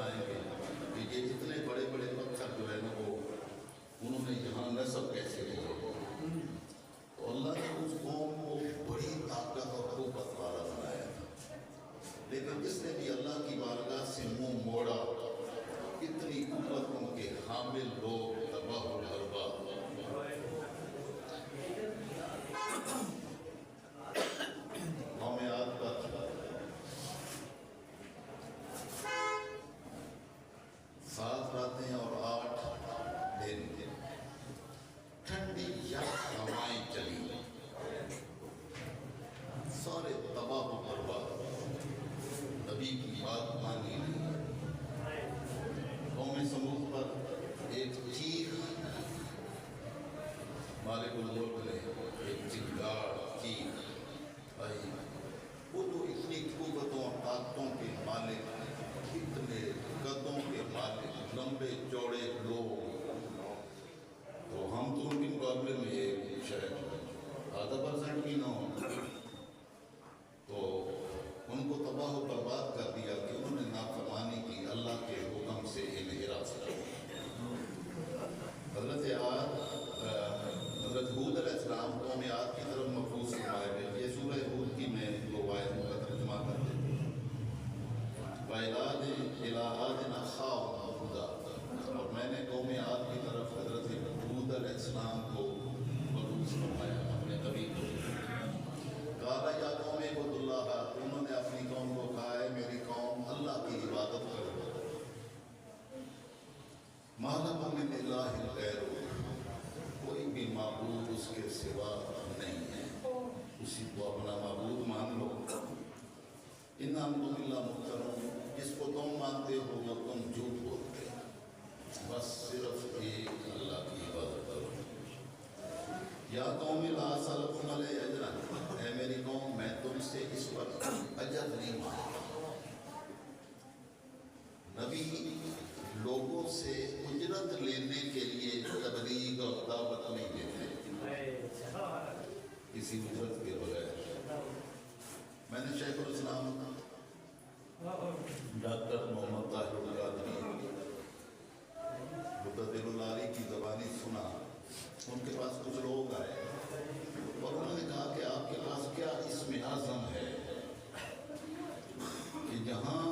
بنائیں گے کہ یہ اتنے بڑے بڑے پتھر جو ہے نا وہ انہوں نے یہاں نصب کیسے کیا. تو اللہ نے اس قوم کو بڑی طاقت اور قوت والا بنایا تھا، لیکن جس نے بھی اللہ کی بارگاہ سے منہ موڑا اتنی قوتوں کے حامل لوگ تباہ و برباد. قوم عاد کا 7 راتیں اور 8 دن ٹھنڈی یخ ہوائیں چلی، سارے تباہ و برباد، نبی کی بات مانی نہیں. قوم سمود پر ایک چیخ، مالک الملک نے ایک چنگاڑ چیخ آئی. وہ تو اتنی قوتوں اور طاقتوں کے مالک، اتنے قدوں کے مالک، لمبے چوڑے لوگ، تو ہم تو ان کے مقابلے میں ایک شاید 0.5% بھی نہ ہو، تو ان کو تباہ و برباد کر دیا کہ انہوں نے نافرمانی کی، اللہ کے حکم سے انحراف کیا. حضرت ہود علیہ السلام قوم عاد کی طرف مبعوث فرمائے گئے. یہ سورہ ہود کی میں 2 آیتوں کا ترجمہ کر دیتا ہوں. وَإِلَىٰ عَادٍ أَخَاهُمْ هُودًا، اور میں نے قوم عاد کی طرف حضرت ہود علیہ السلام کو مبعوث فرمایا اپنے نبی کو. قَالَ يَا قَوْمِ اعْبُدُوا اللَّهَ، انہوں نے اپنی قوم کو کہا ہے میری قوم اللہ کی عبادت کرو. مَا لَكُم مِّنْ إِلَٰهٍ غَيْرُهُ، کوئی بھی معبود اس کے سوا نہیں ہے، اسی کو اپنا معبود مان لو. اِنْ أَنْتُمْ إِلَّا مُفْتَرُونَ، جس کو تم مانتے ہو وہ تم جھوٹ بولتے ہو، بس صرف ایک اللہ کی عبادت کرو. یا قوم لا اسألکم علیہ اجرا، اے میری قوم میں تم سے اس پر اجر نہیں مانگتا. نبی لوگوں سے اجرت لینے کے لیے تبلیغ اور دعوت نہیں دیتے کسی اجرت کے بغیر. میں نے شیخ الاسلام ڈاکٹر محمد طاہر القادری مقتدر العالی کی زبانی سنا. ان کے پاس کچھ لوگ آئے اور انہوں نے کہا کہ آپ کے پاس کیا اسم اعظم ہے کہ جہاں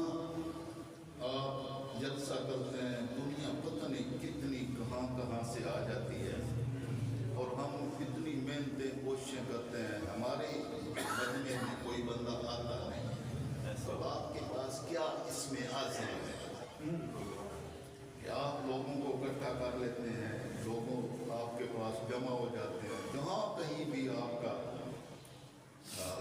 آپ جلسہ کرتے ہیں دنیا پتہ نہیں کتنی کہاں سے آ جاتی ہے، اور ہم کتنی محنتیں کوششیں کرتے ہیں، ہمارے مجمع میں کوئی بندہ آتا نہیں. تو آپ کے پاس کیا اسم اعظم ہے کہ آپ لوگوں کو اکٹھا کر لیتے ہیں، لوگوں آپ کے پاس جمع ہو جاتے ہیں، جہاں کہیں بھی آپ کا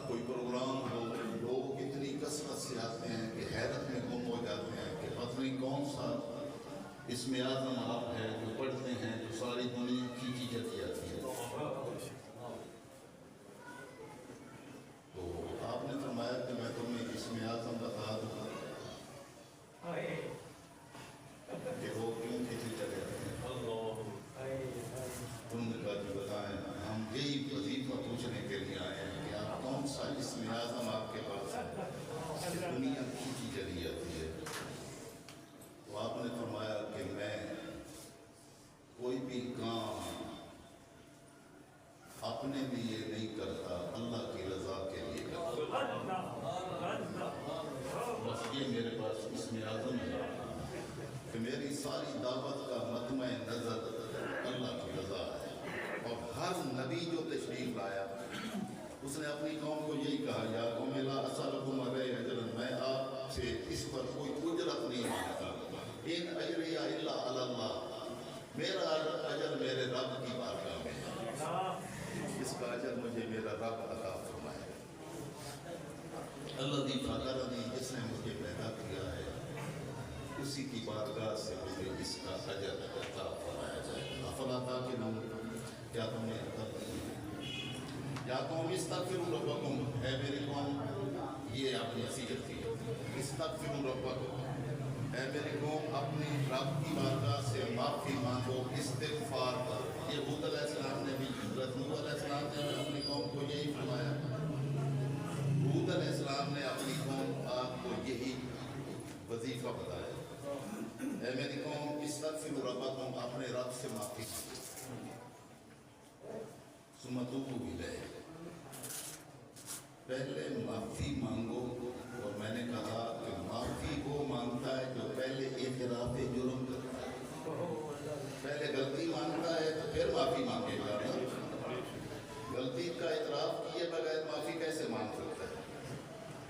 کوئی پروگرام ہو، لوگ اتنی کثرت سے آتے ہیں کہ حیرت میں گم ہو جاتے ہیں کہ پتہ نہیں کون سا اسم اعظم آپ ہے جو پڑھتے ہیں جو ساری دنیا کھینچی چلی جاتی ہے. تو آپ نے فرمایا کہ میں تمہیں اسم اعظم بتا دوں کہ وہ کیوں کھینچی چلے جاتے ہیں. تم نے کہا جو بتائیں، ہم یہی وظیفہ پوچھنے کے لیے آئے ہیں کہ آپ کون سا اسم اعظم آپ کے پاس ہے کہ دنیا کھینچی چلی جاتی ہے. تو آپ نے فرمایا کہ میں کوئی بھی کام اپنے لیے نہیں کرتا، اللہ کی رضا کے لیے کرتا. بس یہ میرے پاس اسم اعظم ہے کہ میری ساری دعوت کا مطمع نظر اللہ کی رضا ہے. اور ہر نبی جو تشریف لایا اس نے اپنی قوم کو یہی کہا یا قوم لا اسألکم علیہ اجرا، میں آپ سے اس پر کوئی اجرت نہیں مانگتا. ان اجریہ الا علی اللہ، میرا اجر میرے رب کی بارگاہ میں ہے، اس کا اجر مجھے میرا رب عطا فرمائے. الذی فطرنی، جس نے مجھے پیدا کیا ہے اسی کی بارگاہ سے مجھے اس کا اجر عطا فرمایا جائے. افلا تعقلون، کیا تمہیں عقل نہیں؟ یا قوم استغفروا ربکم، اے میری قوم، یہ آپ نے نصیحت کی، استغفروا ربکم، اے میری قوم اپنی رب کی بارگاہ سے معافی مانگو استغفار پر. یہ ہود علیہ السلام نے بھی، حضرت نوح علیہ السلام نے اپنی قوم کو یہی فرمایا. ہود علیہ السلام نے اپنی قوم آپ کو یہی وظیفہ بتایا. सुमतुबू इलैहि, पहले माफ़ी मांगो। और मैंने कहा कि माफ़ी वो मांगता है जो पहले इक़रार जुर्म करता है, पहले गलती मांगता है तो फिर माफ़ी मांगेगा ना। गलती का इतराफ़ किए बगैर माफ़ी कैसे मांग सकता है?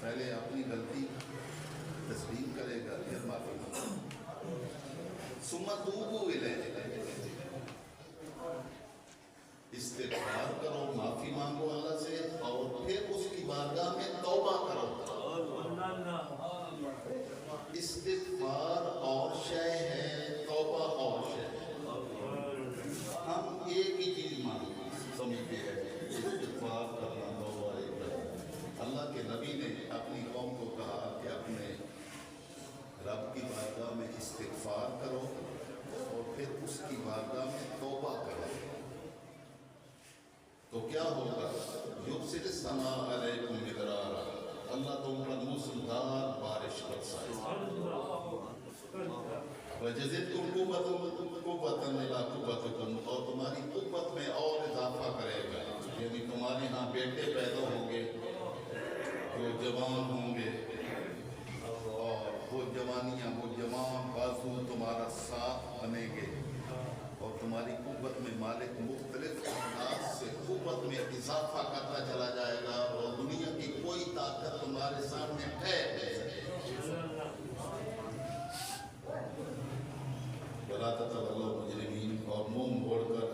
पहले अपनी गलती तस्लीम करेगा फिर माफ़ी मांगेगा। सुमतुबू इलैहि, इस्तिग़फ़ार करो, माफ़ी मांगो अल्लाह से, और फिर उसकी बारगाह में तौबा करो। इस्तिग़फ़ार और शय है, तौबा और शय। हम एक ही चीज़ समझते हैं, इस्तिग़फ़ार करना, तौबा करना। अल्लाह के नबी ने अपनी कौम को कहा कि अपने रब की बारगाह में इस्तिग़फ़ार करो और फिर उसकी बारगाह में तौबा करो। तो क्या होगा? युरसिलिस समा अलैकुम मिदरारा, अल्लाह तुम पर मूसलाधार बारिश बरसाएगा। वयज़िदकुम कुव्वतन इला कुव्वतिकुम, और तुम्हारी कुव्वत में और इजाफा करेगा। यानी तुम्हारे यहाँ बेटे पैदा होंगे जो जवान होंगे, और वो जवानियाँ, वो जवान बाजू तुम्हारा साथ बनेंगे, और तुम्हारी कुव्वत में मालिक मुख्तलिफ अंदाज से कुव्वत में इजाफा करता चला जाएगा, और दुनिया की कोई ताकत तुम्हारे सामने ठहर नहीं सकेगी। वला ततवल्लौ मुजरिमीन, और मुंह मोड़कर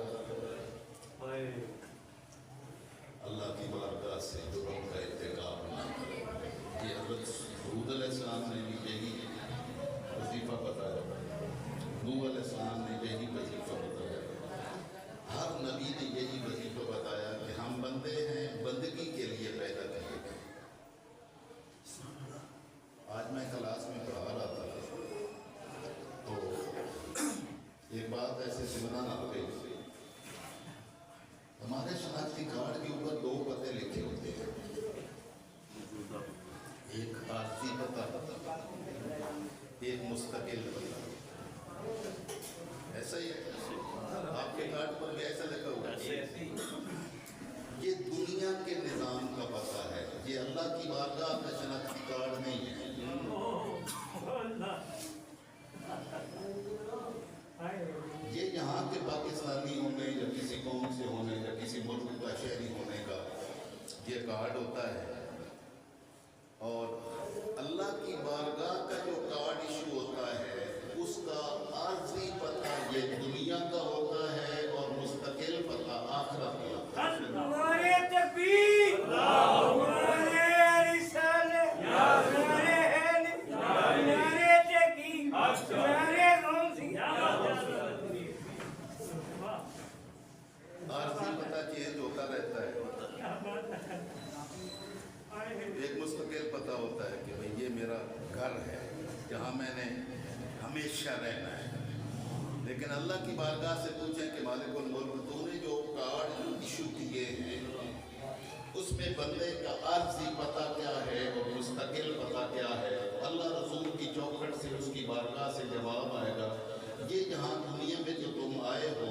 अल्लाह की बारगाह से जुर्म का इर्तिकाब न करो। ये हज़रत दूद अलैहिस्सलाम ने भी यही वजीफा बताया, नूह अलैहिस्सलाम ने यही वजीफा बताया, हर नबी ने यही वजीफा बताया कि हम बंदे हैं, बंदगी के लिए पैदा किए गए। आज मैं क्लास में पढ़ा रहा था तो एक बात ऐसे सिमरन आ गई। हमारे शनाख्ती कार्ड के ऊपर दो पते लिखे होते हैं, एक आरजी पता, एक मुस्तकिल पता। ऐसा ही है, आपके कार्ड पर भी ऐसा लिखा हुआ है। ये दुनिया के निज़ाम का पता है, ये अल्लाह की बारगाह का शनाख्ती कार्ड नहीं है। ये यहाँ के पाकिस्तानी होने या किसी कौम से होने या किसी मुल्क का शहरी होने का ये कार्ड होता है, और अल्लाह की बारगाह का जो कार्ड इशू होता है उसका आर्जी पता ये दुनिया का होता है, और मुस्तकिल पता आखिरत का होता है। आर्जी पता चेंज होता रहता है। एक मुस्तकिल पता होता है कि भाई ये मेरा घर है जहाँ मैंने हमेशा रहना है। लेकिन अल्लाह की बारगाह से पूछें कि मालिकुल मुल्क, तूने जो कार्ड इशू किए हैं उसमें बंदे का आर्जी पता क्या है और मुस्तकिल पता क्या है? अल्लाह रसूल की चौखट से उसकी बारगाह से जवाब आएगा, ये जहाँ दुनिया में जो तुम आए हो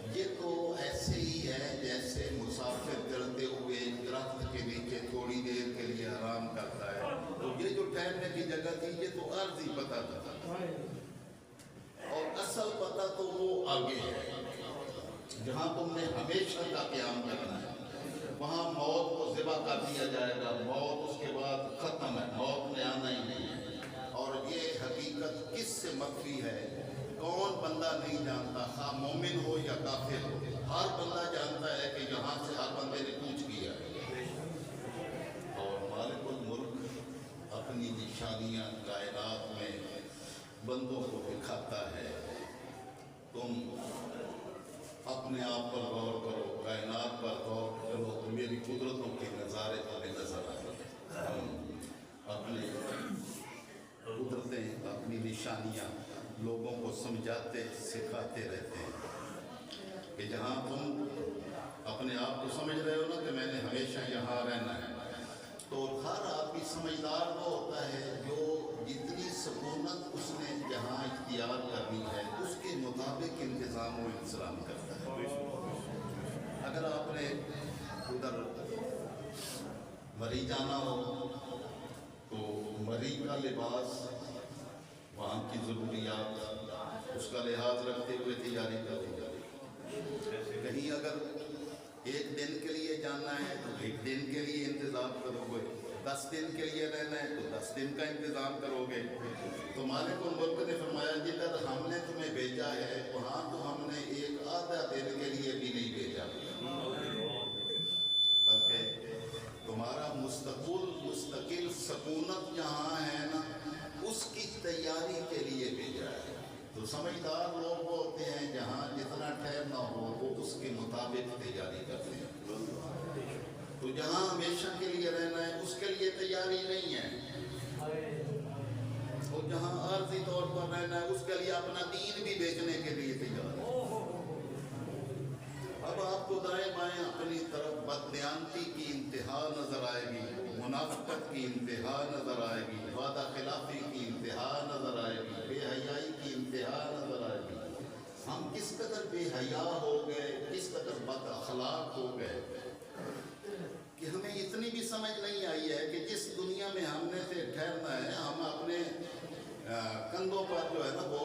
ये तो ऐसे ही है जैसे मुसाफिर चलते हुए दरख्त के नीचे थोड़ी देर के लिए आराम करता है। तो ये जो ठहरने की जगह थी ये तो आर्जी पता था, और असल पता तो वो आगे है जहाँ तुमने हमेशा का क़याम करना है। वहाँ मौत को ज़िबा कर दिया जाएगा, मौत उसके बाद ख़त्म है, मौत में आना ही नहीं है। और ये हकीकत किससे मख्फी है? कौन बंदा नहीं जानता, हाँ मोमिन हो या काफिर हो, हर बंदा जानता है कि यहाँ से हर बंदे ने पूछ किया है। और मालिकुल मुल्क अपनी निशानियाँ कायनात में बंदों को दिखाता है। तुम अपने आप पर गौर करो, कायनात पर गौर करो तो मेरी कुदरतों के नज़ारे तुम्हें नजर आएंगे। हम अपनी कुदरतें, अपनी निशानियाँ लोगों को समझाते सिखाते रहते हैं कि जहाँ तुम अपने आप को समझ रहे हो ना कि मैंने हमेशा यहाँ रहना है, तो हर आदमी समझदार वो होता है जो जितनी सकूनत उसने जहाँ इख्तियार करनी है उसके मुताबिक इंतज़ाम व इंतज़ाम करता है। अगर आपने مری جانا ہو تو مری کا لباس، وہاں کی ضروریات، اس کا لحاظ رکھتے ہوئے تیاری کر دی جاتی۔ کہیں اگر ایک دن کے لیے جانا ہے تو ایک دن کے لیے انتظام کرو گے، 10 دن کے لیے رہنا ہے تو 10 دن کا انتظام کرو گے۔ تو مالک الملک نے فرمایا جدھر ہم نے تمہیں بھیجا ہے وہاں تو ہم نے ایک آدھا دن کے لیے بھی نہیں بھیجا، بلکہ تمہارا مستقل سکونت جہاں ہے نا اس کی تیاری کے لیے بھیجا ہے۔ تو سمجھدار لوگ وہ ہوتے ہیں جہاں جتنا ٹھہرنا ہو وہ اس کے مطابق تیاری کرتے ہیں۔ تو جہاں ہمیشہ کے لیے رہنا ہے اس کے لیے تیاری نہیں ہے، اور جہاں عارضی طور پر رہنا ہے اس کے لیے اپنا دین بھی بیچنے کے لیے تیار ہے۔ اب آپ کو دائیں بائیں اپنی طرف بددیانتی کی انتہا نظر آئے گی، منافقت کی انتہا نظر آئے گی، وعدہ خلافی کی انتہا نظر آئے گی، بے حیائی کی انتہا نظر آئے گی۔ ہم کس قدر بے حیا ہو گئے، کس قدر بد اخلاق ہو گئے کہ ہمیں اتنی بھی سمجھ نہیں آئی ہے کہ جس دنیا میں ہم نے سے ٹھہرنا ہے ہم اپنے کندھوں پر جو ہے نا وہ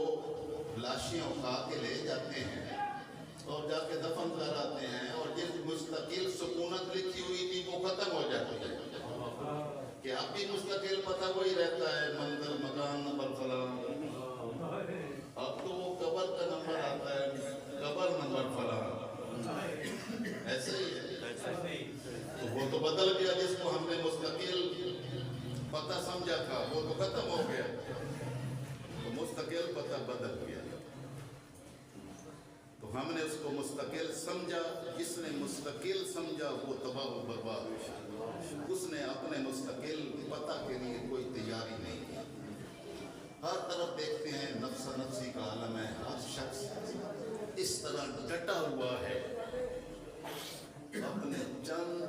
لاشیں اٹھا کے لے جاتے ہیں اور جا کے دفن کراتے ہیں، اور جس مستقل سکونت لکھی ہوئی تھی وہ ختم ہو جاتی ہے کہ اب بھی مستقل پتہ وہی رہتا ہے، منزل مکان نمبر فلاں، اب تو وہ قبر کا نمبر آتا ہے، قبر نمبر فلاں، ایسے ہی ہے۔ تو وہ تو بدل گیا، جس کو ہم نے مستقل پتہ سمجھا تھا وہ تو ختم ہو گیا، تو مستقل پتہ بدل گیا۔ تو ہم نے اس کو مستقل سمجھا، جس نے مستقل سمجھا وہ تباہ و برباد ہوا، اس نے اپنے مستقل پتہ کے لیے کوئی تیاری نہیں کی۔ ہر طرف دیکھتے ہیں نفس نفسی کا عالم ہے، ہر شخص اس طرح ڈٹا ہوا ہے اپنے چند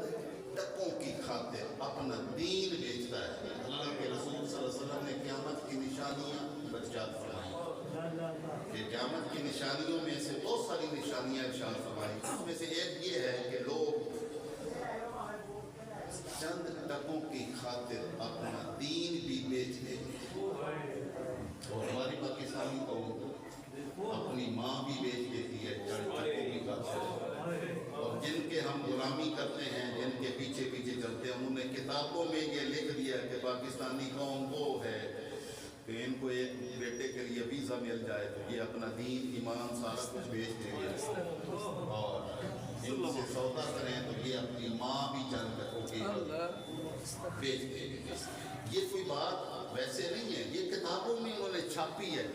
ٹکوں کی خاطر اپنا دین بیچتا ہے۔ اللہ کے رسول صلی اللہ علیہ وسلم نے قیامت کی نشانیاں ارشاد فرمائی کہ قیامت کی نشانیوں میں سے بہت ساری نشانیاں ارشاد فرمائی، اس میں سے ایک یہ ہے کہ لوگ چند ٹکوں کی خاطر اپنا دین بھی بیچ دیں گے، اور ہماری پاکستانی قوم اپنی ماں بھی بیچ دیتی ہے چند ٹکوں کی خاطر، اور جن کے ہم غلامی کرتے ہیں، جن کے پیچھے پیچھے چلتے ہیں، انہوں نے کتابوں میں یہ لکھ دیا کہ پاکستانی قوم وہ ہے کہ ان کو ایک بیٹے کے لیے ویزا مل جائے تو یہ اپنا دین ایمان سارا کچھ بیچ دیں گے، اور ان سے سودا کریں تو یہ اپنی ماں بھی چند ٹکوں کی بیچ دیں گے۔ یہ کوئی بات ویسے نہیں ہے، یہ کتابوں میں انہوں نے چھاپی ہے،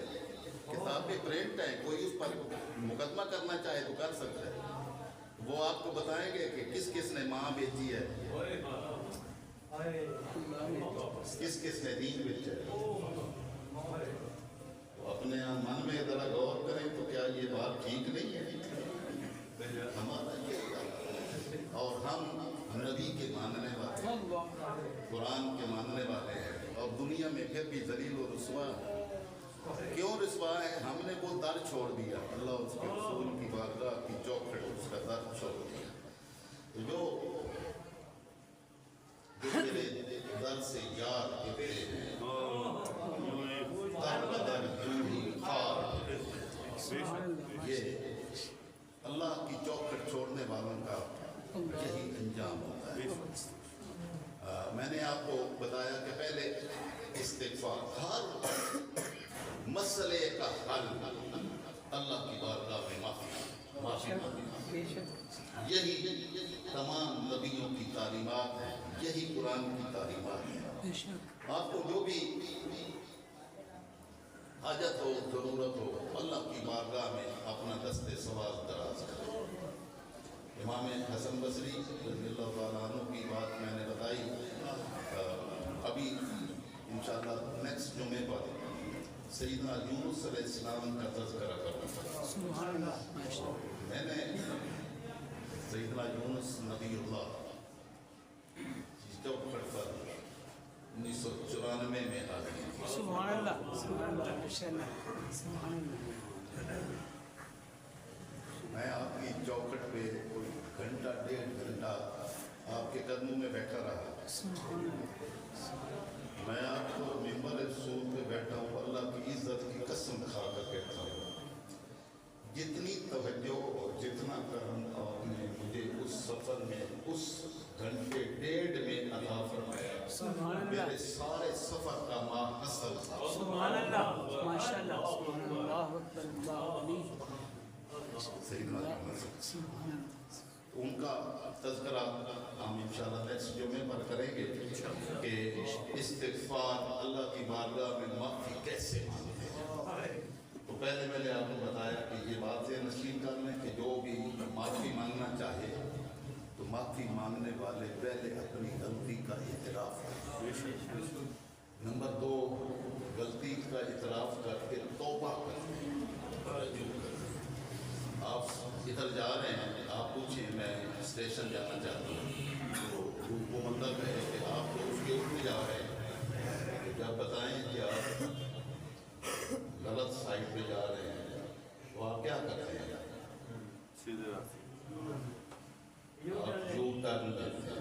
کتابیں پرنٹ ہیں، کوئی اس پر مقدمہ کرنا چاہے تو کر سکتا ہے۔ وہ آپ کو بتائیں گے کہ کس کس نے ماں بیچی ہے، کس کس نے دین بیچا ہے۔ اپنے من میں ذرا غور کریں تو کیا یہ بات ٹھیک نہیں ہے؟ ہمارا یہ، اور ہم نبی کے ماننے والے، قرآن کے ماننے والے ہیں، اور دنیا میں پھر بھی ذلیل و رسوا کیوں رسوا ہے؟ ہم نے وہ در چھوڑ دیا، اللہ اس کے رسول کی بارگاہ کی چوکھٹ اس کا در چھوڑ دیا۔ جو میرے در سے یاد کہتے ہیں، در بدر یوں ہی خار، یہ اللہ کی چوکھٹ چھوڑنے والوں کا یہی انجام ہوتا ہے۔ میں نے آپ کو بتایا کہ پہلے استغفار، ہر مسئلے کا حل اللہ کی بارگاہ میں معافی مانگنا، یہی تمام نبیوں کی تعلیمات ہیں، یہی قرآن کی تعلیمات ہیں۔ آپ کو جو بھی حاجت ہو، ضرورت ہو، اللہ کی بارگاہ میں اپنا دست سوال دراز کریں۔ امام حسن بصری رضی اللہ تعالیٰ عنہ کی بات میں نے بتائی، ابھی انشاءاللہ نیکسٹ جمعے پر سیدنا یونس علیہ السلام کا تذکرہ کروں۔ سبحان اللہ۔ میں نے سیدنا یونس نبی اللہ چوکھٹ پر 1994 میں حاضری تھی۔ سبحان اللہ، سبحان اللہ، سبحان اللہ۔ میں آپ کی چوکھٹ پہ کوئی گھنٹہ ڈیڑھ گھنٹہ आपके कदमों में बैठा रहा। सुभान मैं आपको मिंबर रसूल पे बैठा हूँ, अल्लाह की इज्जत की कसम खा कर कहता हूँ, जितनी तवज्जो और जितना करम आपने मुझे उस सफर में उस घंटे डेढ़ में अता फरमाया, मेरे सारे सफर का माहसल था। सुभान अल्लाह माशाअल्लाह सुभान अल्लाह अकबर अल्लाह अली सैयदना सुभान उनका तज़किरा हम इंशाअल्लाह नेक्स्ट जुमे पर करेंगे कि इस्तिग़फ़ार अल्लाह की बारगाह में माफ़ी कैसे मांगते हैं। तो पहले मैंने आपको बताया कि ये बात है नसीब कर लें कि जो भी माफ़ी मांगना चाहे तो माफ़ी मांगने वाले पहले अपनी गलती का इतराफ़ करें। नंबर 2, गलती का इतराफ़ करके तौबा करें। आप इधर जा रहे हैं, आप पूछिए मैं स्टेशन जाना चाहता हूँ, तो वो बंदा कहे कि आप तो उसके ऊपर जा रहे हैं, जब बताएं कि आप गलत साइड पे जा रहे हैं तो आप क्या करते हैं? सीधे रास्ते आप यू टर्न करते हैं।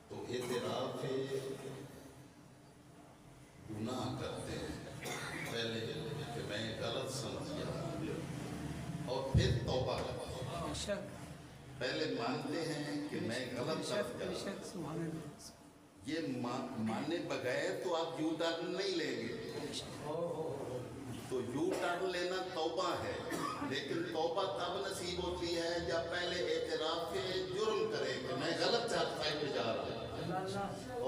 तो इतराफ़ गुनाह करते हैं पहले कि मैं गलत समझ गया, और फिर तौबा करते हैं। बेशक पहले मानते हैं कि मैं गलत बेशक समझ गया, बेशक सुभान अल्लाह ये मानने बगैर तो आप यू टर्न नहीं लेंगे। तो यू टर्न लेना तौबा है, लेकिन तौबा तब नसीब होती है जब पहले एतराफ़ जुर्म करे कि मैं गलत साइड पे जा रहा हूँ।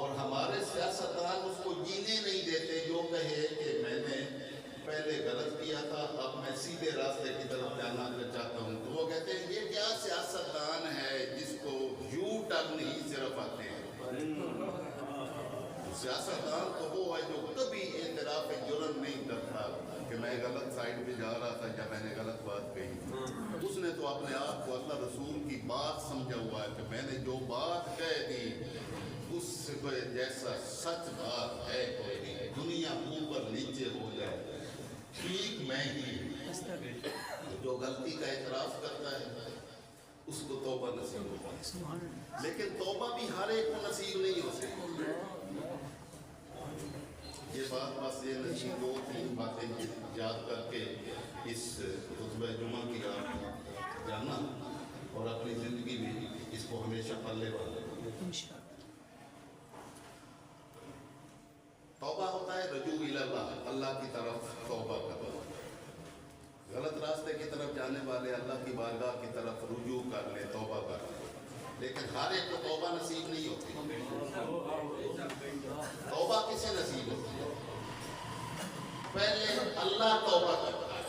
और हमारे सियासतदान उसको जीने नहीं देते, जो कहे कि मैंने पहले गलत किया था, अब मैं सीधे रास्ते की तरफ जाना चाहता हूँ। तो वो कहते हैं ये क्या सियासतदान है जिसको यू टर्न ही सिर्फ आते हैं। सियासतदान तो वो है जो कभी एतराफ़ जुर्म नहीं करता कि मैं गलत साइड पे जा रहा था या मैंने गलत बात कही। उसने तो अपने आप को अल्लाह रसूल की बात समझा हुआ है कि मैंने जो बात कह दी उससे जैसा सच बात है कोई नहीं, दुनिया ऊपर नीचे हो जाए ठीक मैं ही। जो गलती का एतराफ़ करता है उसको तौबा नसीब होता है, सुभान अल्लाह लेकिन तौबा भी हर एक को नसीब नहीं होती। ये बात बस ये नसीब 2-3 बातें याद करके इस खुतबा जुमा की आप जानना और अपनी ज़िंदगी में इसको हमेशा पल्ले बांधना। इंशाअल्लाह तौबा होता है रजू इल्लाह, अल्लाह की तरफ तौबा करना। गलत रास्ते की तरफ जाने वाले अल्लाह की बारगाह की तरफ रुजू कर ले, तौबा कर ले, लेकिन हर एक को तौबा नसीब नहीं होती। तौबा किसे नसीब होती है? पहले अल्लाह तौबा करता है।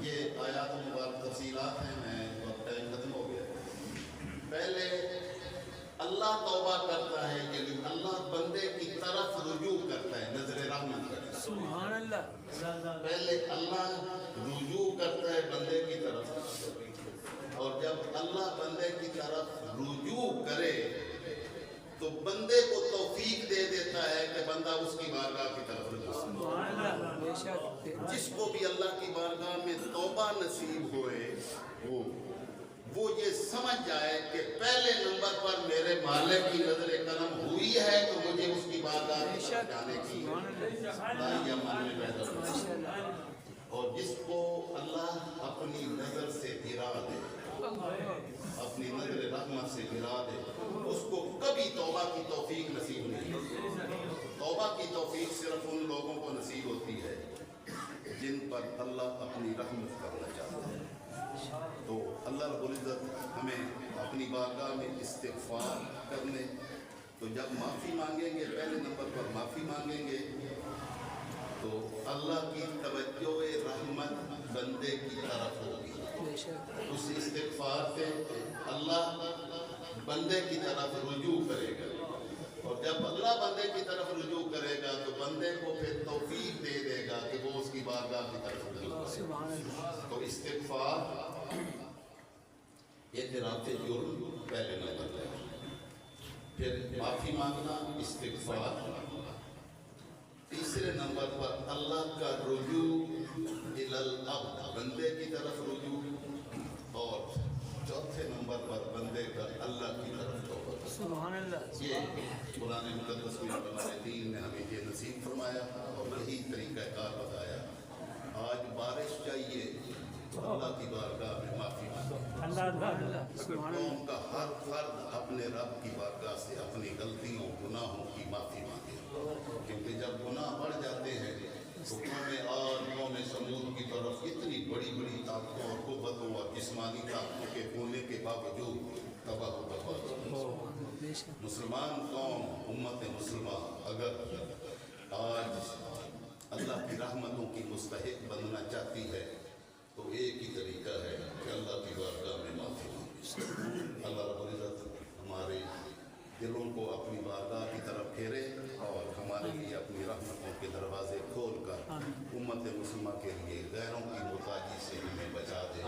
ये आयात मुबारक तफसीलात हैं, मैं और टाइम खत्म हो गया। पहले अल्लाह तौबा करता है, यानी अल्लाह बंदे की तरफ रुजू करता है, नजर रहमत करता है। सुभान अल्लाह पहले अल्लाह रुजू करता है बंदे की तरफ, और जब अल्लाह बंदे की तरफ रुजू करे तो बंदे को तौफीक दे देता है कि बंदा उसकी बारगाह की तरफ रुजू करे। सुभान अल्लाह बेशक जिसको भी अल्लाह की बारगाह में तौबा नसीब होए वो ये समझ जाए कि पहले नंबर पर मेरे मालिक की नजर करम हुई है तो मुझे उसकी बारगाह की तरफ जाने की लाहिया मन में पैदा हो। माशाअल्लाह और जिसको अल्लाह अपनी नजर से गिरा दे, अपनी नजर रहमत से गिरा दे, उसको कभी तौबा की तौफीक नसीब नहीं होती। तौबा की तौफीक सिर्फ उन लोगों को नसीब होती है जिन पर अल्लाह अपनी रहमत करना चाहता है। तो अल्लाह रब्बुल इज़्ज़त हमें अपनी बारगाह में इस्तिग़फ़ार करने, तो जब माफ़ी मांगेंगे पहले नंबर पर माफ़ी मांगेंगे तो अल्लाह की तवज्जो रहमत बंदे की तरफ होगी। बेशक उस इस्तिग़फ़ार से अल्लाह बंदे की तरफ रुजू करेगा, और जब अल्लाह बंदे की तरफ रुजू करेगा तो बंदे को फिर तौफीक दे देगा कि वो उसकी बारगाह की तरफ रुजू करे। सुभान अल्लाह तो इस्तिग़फ़ार एतराफ़ जुर्म पहले नंबर पर, फिर माफ़ी मांगना इस्तिग़फ़ार, तीसरे नंबर पर अल्लाह का रुजू इलल अब्द, बंदे की तरफ रुजू, और चौथे नंबर पर बंदे का अल्लाह की तरफ तौबा। सुभान अल्लाह। ये कुरान मुक़द्दस में हमारे दीन ने हमें ये नसीब फरमाया और यही तरीक़ा कार बताया। आज बारिश चाहिए तो अल्लाह की बारगाह में माफ़ी मांगो। कौम का हर फर्द अपने रब की बारगाह से अपनी गलतियों गुनाहों की माफ़ी मांगे, क्योंकि जब गुनाह बढ़ जाते हैं तो कौम और कौम समूद की तरफ इतनी बड़ी बड़ी ताकतों और कुव्वतों और जिस्मानी ताकतों के होने के बावजूद तबाह मुसलमान कौम उम्मत मुसलमान अगर आज अल्लाह की रहमतों की मुस्तहिक बनना चाहती है तो एक ही तरीका है कि अल्लाह की बारगाह में माफ़ी मांगे। अल्लाह रब्बुल इज़्ज़त हमारे दिलों को अपनी बारगाह की तरफ फेरे और हमारे लिए अपनी रहमतों के दरवाजे खोल कर उम्मत मुसलमान के लिए गैरों की मुताजी से हमें बचा दे।